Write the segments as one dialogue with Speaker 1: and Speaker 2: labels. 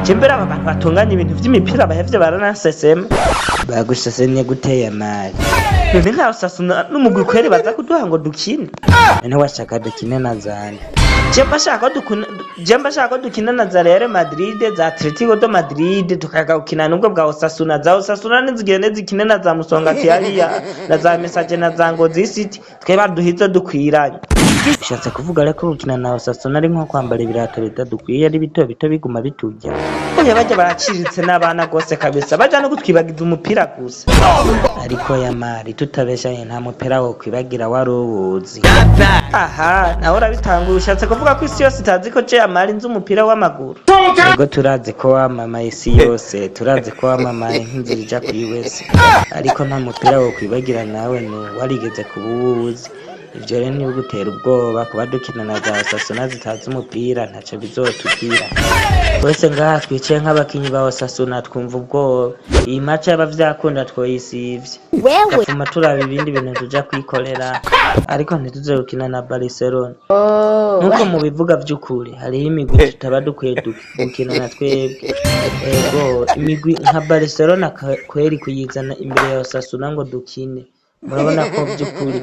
Speaker 1: Cimbere aba bantu batunganya ibintu vy'imipira bahevye baranasesema bagusesemye guteye amari none nta Osasuna n'umugwi kweri baza kuduha ngo dukine none washaka dukine na zane Jemba shaka ko dukina na za Real Madrid za Atletico de Madrid tukagukina nubwo bwa Osasuna za Osasuna nizigende zikine na za Musongati hariya na za Message na za Ngozi City tweba duhize dukwiranye bishatse kuvuga reko gukina na Osasuna ari nko kwambara ibirato bitadukwiye ari bito bito biguma bitujya oya bajya baraciritse n'abana gose kabisa baja no gutwibagiza umupira gusa ariko yamari tutabeshanye nta mupira wo kwibagira warubuzi aha naho urabitanga ushatse kuvuga ko isi yose itazi ko je amari nzi umupira w'amaguru ego turazi ko wamamaye isi yose turazi ko wamamaye nk'inzira ija kuri wese ariko nta mupira wo kwibagira nawe no warigeze kububuzi ivyo rero ni ugutera ubwoba kuba dukina na za Osasuna zitazi umupira ntaco bizotubwira wese ngaha twicaye nk'abakinyi ba Osasuna twumva ubwoba iyi match y'abavyakunda twoyisivye gafuma turaba ibindi bintu tuja kwikorera ariko ntituze gukina na Barcelona nkuko mubivuga vy'ukuri hariho imigwi tutaba dukwiye gukina na twebwe ego imigwi nka Barcelona kweri kuyizana imbere ya Osasuna ngo dukine murabona ko by'ukuri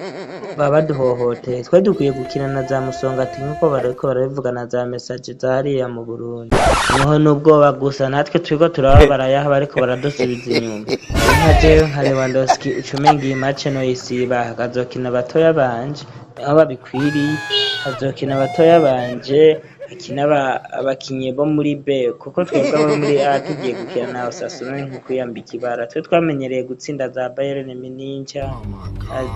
Speaker 1: baba duhohoteye twe dukwiye gukina na za Musongati nkuko bariko barabivuga na za Message zariya mu Burundi niho nubwoba gusa natwe twiko turaba barayaha bariko baradusubiza inyuma nkaje nka Lewandowski ucumenga iyi match no isiba hakazokina batoya banje aho babikwiriye hazokina batoya banje akina abakinyi bo muri B kuko twebwe abo muri A tugiye gukina na Osasuna nko kuyambika ibara twe twamenyereye gutsinda za Bayern Munich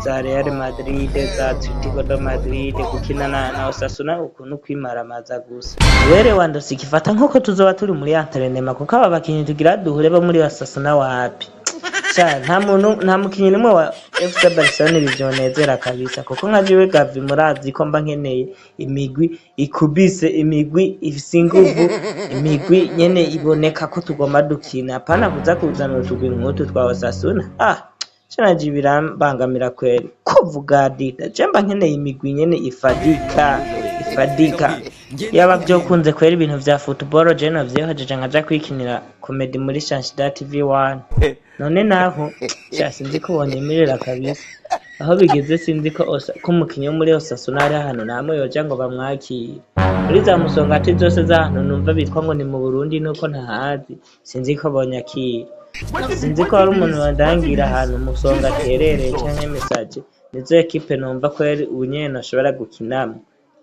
Speaker 1: za Real Madrid za Atletico de Madrid gukina na Osasuna ukuntu kwimaramaza gusa were Lewandowski kifata nkuko tuzoba turi muri entraînement kuko aba bakinyi tugira duhure bo muri Osasuna wapi nta mukinyi nimwe wa FC Barcelona bivyonezera kabisa kuko nka jiwe Gavi murazi ko mba nkeneye imigwi ikubise imigwi isinguvu imigwi nyene iboneka ko tugomba dukina apana kuza kuzana utugwi nk'utu twa Osasuna Chana jibirambangamira kweli kuvuga dita jemba nkeneye imigwi nyene ifadika yaba byokunze kweli ibintu vya football je navyehojeje nkaja kwikinira comedy muri Shanshida TV1 none naho sinzi ko bonyemerera kabisa aho bigeze sinzi ko umukinyi muri Osasuna ari hano namwe yoja ngo bamwakire muri za Musongati zose za hano numva bitwa ngo ni mu Burundi nuko ntahazi sinzi ko bonyakira sinzi ko ari umuntu wandangira ahantu Musonga terereye canke Message nizo equipe numva ko ari ubunyene ashobora gukinamo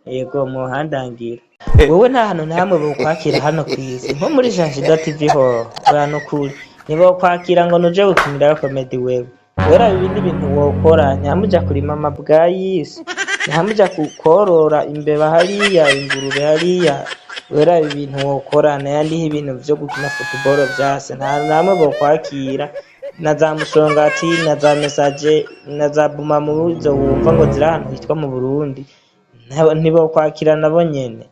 Speaker 1: yego muhandangira wowe nta hantu namwe bo kwakira hano kwisi nko muri Shanshida TV ho bano kuri nibo kwakira ngo nuje gukinira comedy wewe wera ibindi bintu wokora nyamuja kuri mama bwayisi nyamuja kukorora imbeba hariya ingurube hariya wera ibintu wokora nayandi ibintu vyo gukina football vyase nta namwe bo kwakira na za Musongati na za Message na za Bumamuzo wumva ngo zira ahantu hitwa mu Burundi nibo kwakira nabo nyene